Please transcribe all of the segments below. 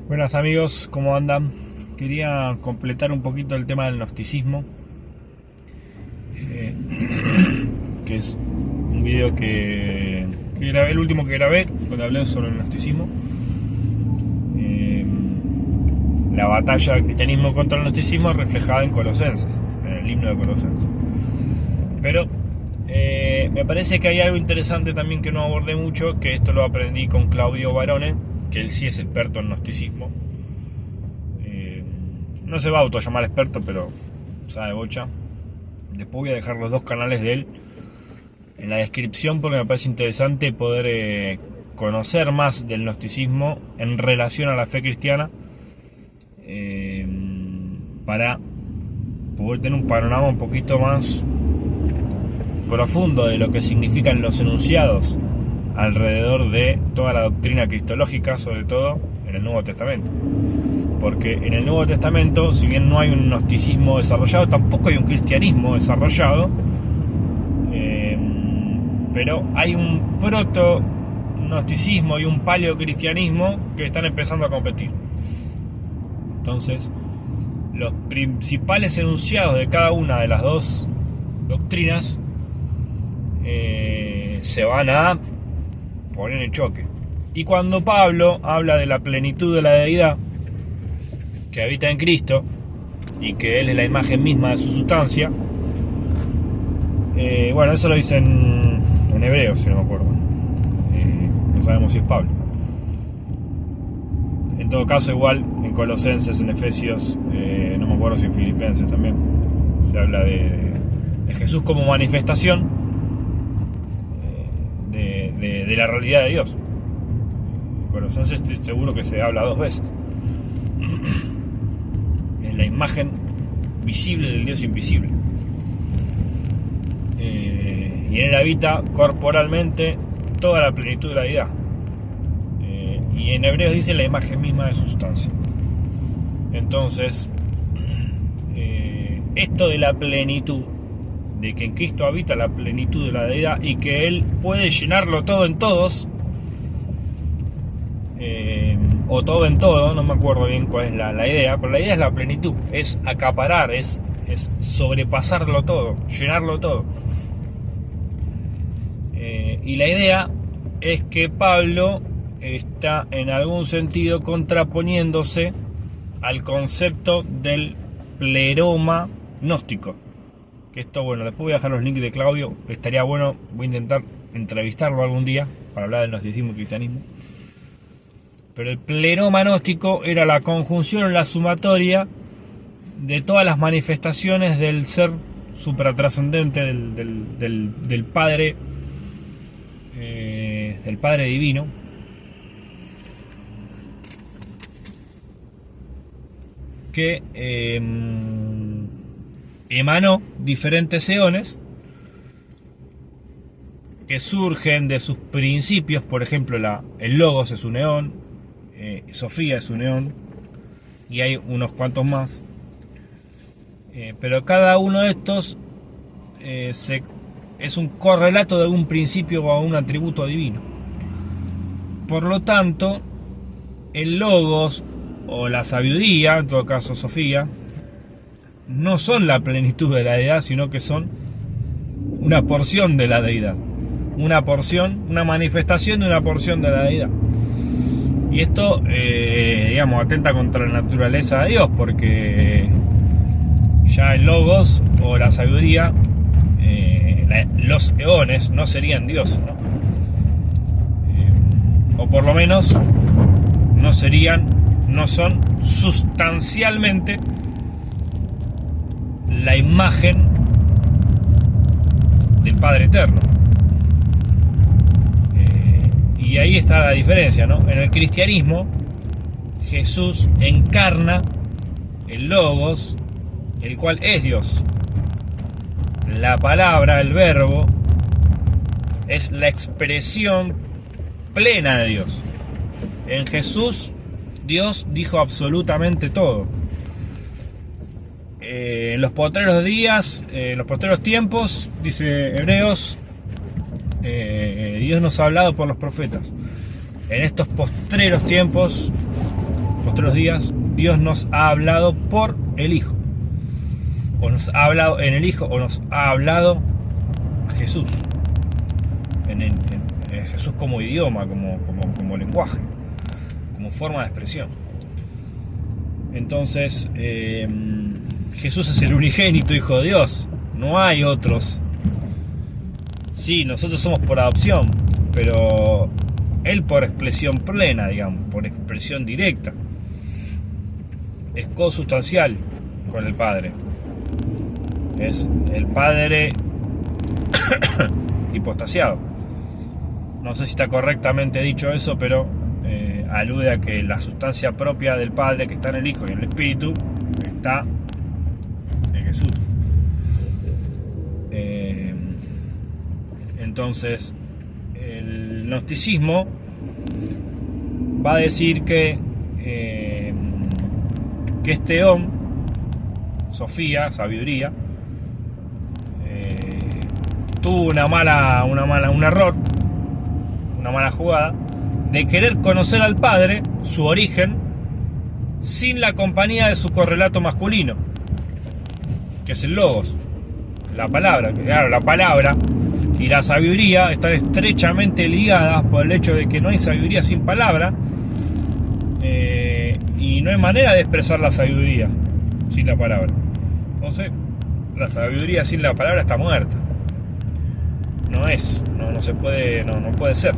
Buenas amigos, ¿cómo andan? Quería completar un poquito el tema del gnosticismo, eh, que es un video que grabé, el último que grabé, donde hablé sobre el gnosticismo, eh, la batalla del cristianismo contra el gnosticismo reflejada en Colosenses, en el himno de Colosenses. Pero me parece que hay algo interesante también que no abordé mucho, que esto lo aprendí con Claudio Barone, que él sí es experto en gnosticismo. No se va a autollamar experto, pero sabe bocha. Después voy a dejar los dos canales de él en la descripción porque me parece interesante poder conocer más del gnosticismo en relación a la fe cristiana, para poder tener un panorama un poquito más profundo de lo que significan los enunciados alrededor de toda la doctrina cristológica, sobre todo en el Nuevo Testamento. Porque en el Nuevo Testamento, si bien no hay un gnosticismo desarrollado, tampoco hay un cristianismo desarrollado, pero hay un proto-gnosticismo y un paleocristianismo que están empezando a competir. Entonces, los principales enunciados de cada una de las dos doctrinas se van a poner en choque. Y cuando Pablo habla de la plenitud de la deidad que habita en Cristo y que Él es la imagen misma de su sustancia, bueno, eso lo dice en Hebreos, si no me acuerdo, no sabemos si es Pablo. En todo caso, igual en Colosenses, en Efesios, no me acuerdo si en Filipenses también se habla de Jesús como manifestación de la realidad de Dios. En Colosenses estoy seguro que se habla dos veces. Es la imagen visible del Dios invisible. Y en él habita corporalmente toda la plenitud de la deidad. Y en Hebreos dice la imagen misma de su sustancia. Entonces, esto de la plenitud, de que en Cristo habita la plenitud de la deidad y que Él puede llenarlo todo en todos, o todo en todo, no me acuerdo bien cuál es la idea, pero la idea es la plenitud, es acaparar, es sobrepasarlo todo, llenarlo todo. Y la idea es que Pablo está en algún sentido contraponiéndose al concepto del pleroma gnóstico. Que esto, bueno, después voy a dejar los links de Claudio, estaría bueno, voy a intentar entrevistarlo algún día para hablar del gnosticismo y cristianismo. Pero el pleroma gnóstico era la conjunción o la sumatoria de todas las manifestaciones del ser supratrascendente, del Padre, del Padre Divino, que emanó diferentes eones que surgen de sus principios. Por ejemplo, el Logos es un eón, Sofía es un eón, y hay unos cuantos más, pero cada uno de estos es un correlato de algún principio o un atributo divino. Por lo tanto, el Logos o la sabiduría, en todo caso Sofía, no son la plenitud de la deidad, sino que son una porción de la deidad, una porción, una manifestación de una porción de la deidad. Y esto, digamos, atenta contra la naturaleza de Dios, porque ya el Logos o la sabiduría, los eones no serían Dios, ¿no? O por lo menos no son sustancialmente la imagen del Padre Eterno. Y ahí está la diferencia, ¿no? En el cristianismo, Jesús encarna el Logos, el cual es Dios. La palabra, el verbo, es la expresión plena de Dios. En Jesús, Dios dijo absolutamente todo. En los postreros días, los postreros tiempos, dice Hebreos, Dios nos ha hablado por los profetas. En estos postreros tiempos postreros días, Dios nos ha hablado por el Hijo. O nos ha hablado en el Hijo, o nos ha hablado Jesús. En Jesús como idioma, como lenguaje, como forma de expresión. Entonces, Jesús es el unigénito Hijo de Dios. No hay otros. Sí, nosotros somos por adopción, pero Él por expresión plena, digamos, por expresión directa. Es consustancial con el Padre. Es el Padre hipostasiado. No sé si está correctamente dicho eso, pero alude a que la sustancia propia del Padre, que está en el Hijo y en el Espíritu, está en Jesús. Entonces, el gnosticismo va a decir que este Teón, Sofía, sabiduría, tuvo un error, una mala jugada, de querer conocer al Padre, su origen, sin la compañía de su correlato masculino, que es el Logos, la palabra. Claro, la palabra y la sabiduría están estrechamente ligadas por el hecho de que no hay sabiduría sin palabra, y no hay manera de expresar la sabiduría sin la palabra. Entonces, la sabiduría sin la palabra está muerta. No se puede, no puede ser.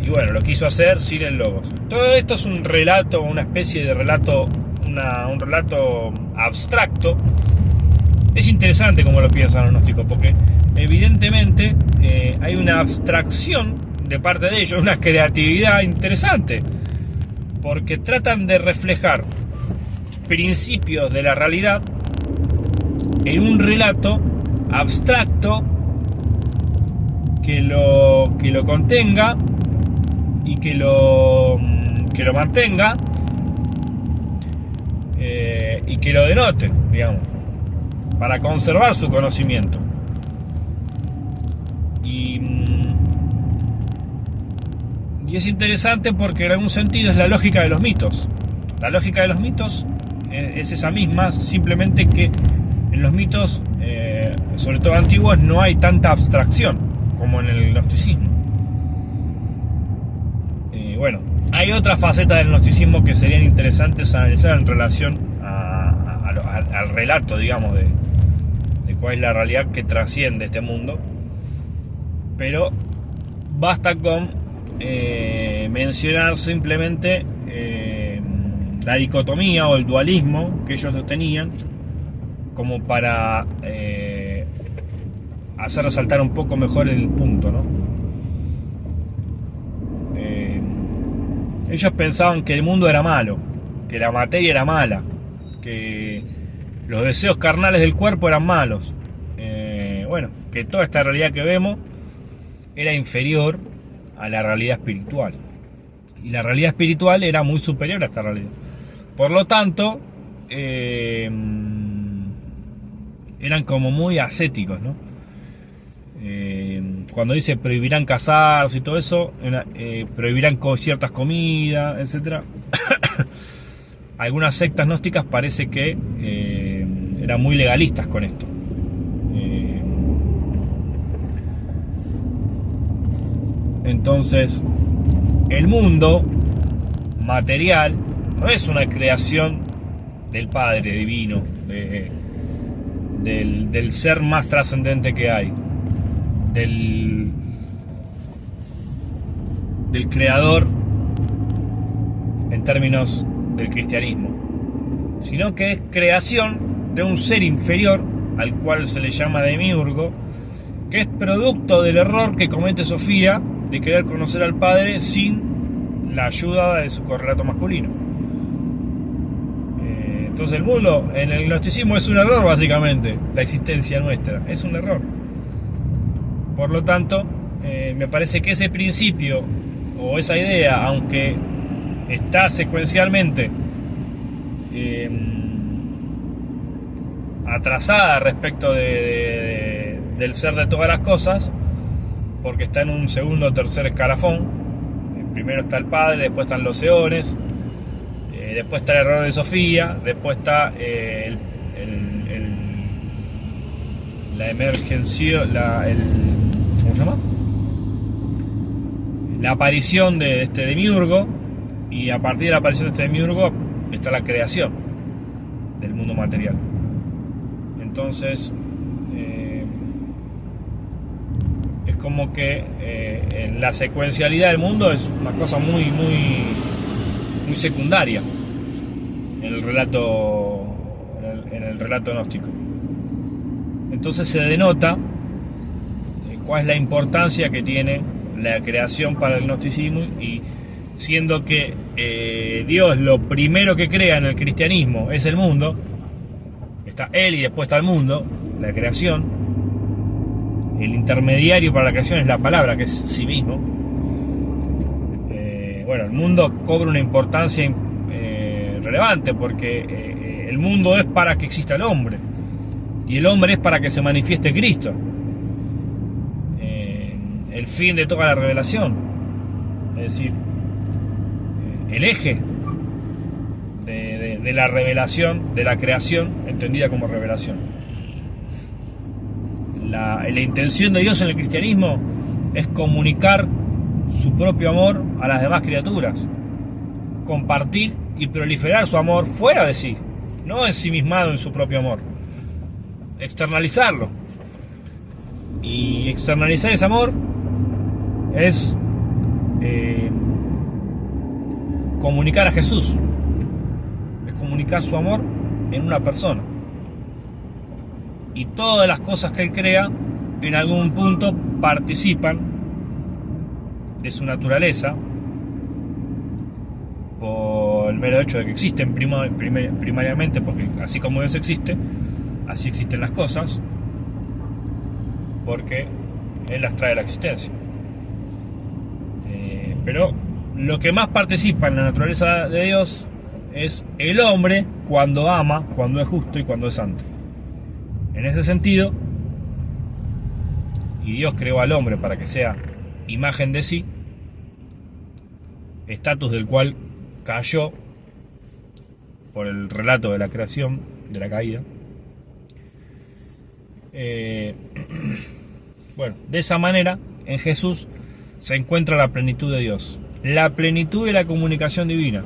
Y bueno, lo quiso hacer sin el Logos. Todo esto es un relato, una especie de relato, un relato abstracto. Es interesante como lo piensan los gnósticos, porque evidentemente hay una abstracción de parte de ellos, una creatividad interesante, porque tratan de reflejar principios de la realidad en un relato abstracto que lo contenga y que lo mantenga, y que lo denote, digamos, para conservar su conocimiento. Y es interesante porque en algún sentido es la lógica de los mitos. La lógica de los mitos es esa misma, simplemente que en los mitos, sobre todo antiguos, no hay tanta abstracción como en el gnosticismo. Bueno, hay otras facetas del gnosticismo que serían interesantes analizar en relación al relato, digamos, de cuál es la realidad que trasciende este mundo. Pero basta con mencionar simplemente la dicotomía o el dualismo que ellos sostenían, como para hacer resaltar un poco mejor el punto, ¿no? Ellos pensaban que el mundo era malo, que la materia era mala, que los deseos carnales del cuerpo eran malos, bueno, que toda esta realidad que vemos era inferior a la realidad espiritual, y la realidad espiritual era muy superior a esta realidad. Por lo tanto, eran como muy ascéticos, ¿no? Cuando dice prohibirán casarse y todo eso, prohibirán ciertas comidas, etc. Algunas sectas gnósticas parece que eran muy legalistas con esto. Entonces, el mundo material no es una creación del Padre divino, del ser más trascendente que hay, del creador en términos del cristianismo, sino que es creación de un ser inferior al cual se le llama demiurgo, que es producto del error que comete Sofía de querer conocer al Padre sin la ayuda de su correlato masculino. Entonces el mundo en el gnosticismo es un error, básicamente. La existencia nuestra es un error. Por lo tanto, me parece que ese principio o esa idea, aunque está secuencialmente atrasada respecto del ser de todas las cosas, porque está en un segundo o tercer escalafón, primero está el Padre, después están los eones, después está el error de Sofía, después está la emergencia, ¿cómo se llama? La aparición de este demiurgo, y a partir de la aparición de este demiurgo está la creación del mundo material. Entonces es como que en la secuencialidad del mundo es una cosa muy secundaria en el relato gnóstico. Entonces se denota cuál es la importancia que tiene la creación para el gnosticismo, y siendo que Dios lo primero que crea en el cristianismo es el mundo, está Él y después está el mundo, la creación, el intermediario para la creación es la palabra, que es sí mismo. Bueno, el mundo cobra una importancia relevante, porque el mundo es para que exista el hombre, y el hombre es para que se manifieste Cristo, el fin de toda la revelación, es decir, el eje de la revelación, de la creación entendida como revelación. La intención de Dios en el cristianismo es comunicar su propio amor a las demás criaturas, compartir y proliferar su amor fuera de sí, no ensimismado en su propio amor, externalizarlo. Y externalizar ese amor es comunicar a Jesús, es comunicar su amor en una persona. Y todas las cosas que Él crea en algún punto participan de su naturaleza por el mero hecho de que existen primariamente, porque así como Dios existe, así existen las cosas, porque Él las trae a la existencia. Pero lo que más participa en la naturaleza de Dios es el hombre, cuando ama, cuando es justo y cuando es santo. En ese sentido, y Dios creó al hombre para que sea imagen de sí, estatus del cual cayó por el relato de la creación, de la caída. Bueno, de esa manera, en Jesús se encuentra la plenitud de Dios, la plenitud de la comunicación divina,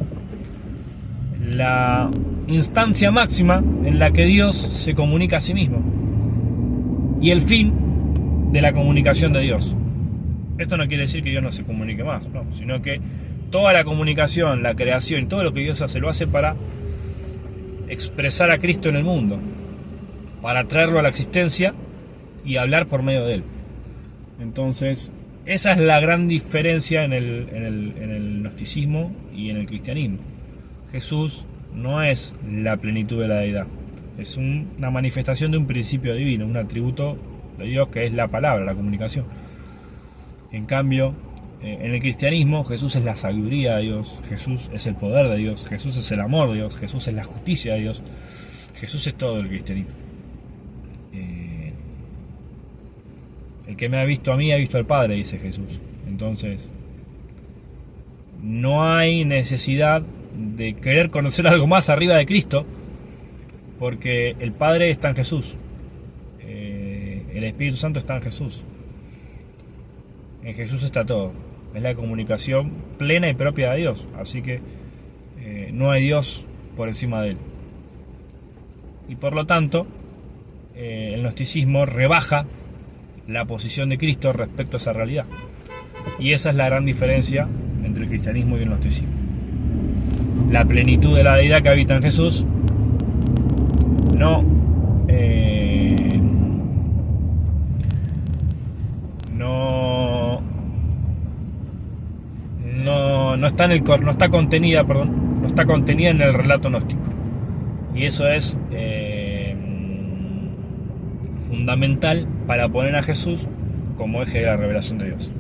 la instancia máxima en la que Dios se comunica a sí mismo, y el fin de la comunicación de Dios. Esto no quiere decir que Dios no se comunique más, no, sino que toda la comunicación, la creación, todo lo que Dios hace, lo hace para expresar a Cristo en el mundo, para traerlo a la existencia y hablar por medio de Él. Entonces, esa es la gran diferencia en el gnosticismo y en el cristianismo. Jesús no es la plenitud de la deidad, es una manifestación de un principio divino, un atributo de Dios que es la palabra, la comunicación. En cambio, en el cristianismo, Jesús es la sabiduría de Dios, Jesús es el poder de Dios, Jesús es el amor de Dios, Jesús es la justicia de Dios, Jesús es todo el cristianismo. El que me ha visto a mí ha visto al Padre, dice Jesús. Entonces, no hay necesidad de querer conocer algo más arriba de Cristo, porque el Padre está en Jesús, el Espíritu Santo está en Jesús. En Jesús está todo, es la comunicación plena y propia de Dios, así que no hay Dios por encima de Él. Y por lo tanto, el gnosticismo rebaja la posición de Cristo respecto a esa realidad. Y esa es la gran diferencia entre el cristianismo y el gnosticismo. La plenitud de la deidad que habita en Jesús no está contenida en el relato gnóstico. Y eso es fundamental para poner a Jesús como eje de la revelación de Dios.